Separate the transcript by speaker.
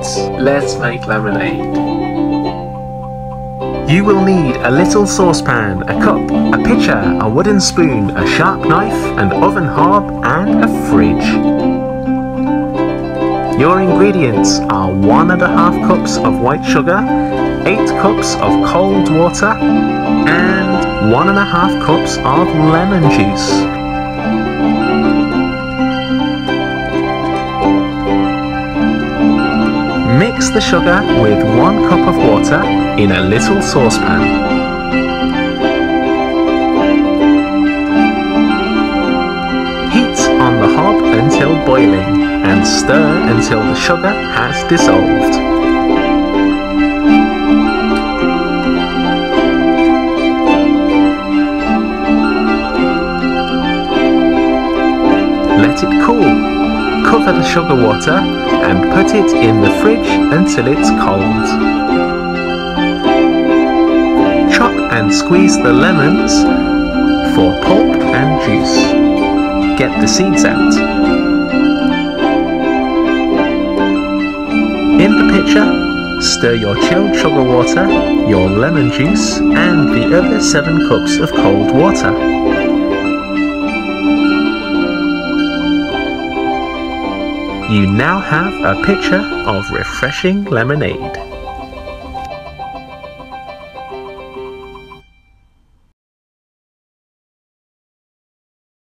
Speaker 1: let's make lemonade. You will need a little saucepan, a cup, a pitcher, a wooden spoon, a sharp knife, an oven hob and a fridge. Your ingredients are 1½ cups of white sugar, 8 cups of cold water and 1½ cups of lemon juice. Mix the sugar with 1 cup of water in a little saucepan. Heat on the hob until boiling and stir until the sugar has dissolved. Let it cool. Cover the sugar water and put it in the fridge until it's cold. Chop and squeeze the lemons for pulp and juice. Get the seeds out. In the pitcher, stir your chilled sugar water, your lemon juice and the other 7 cups of cold water. You now have a pitcher of refreshing lemonade.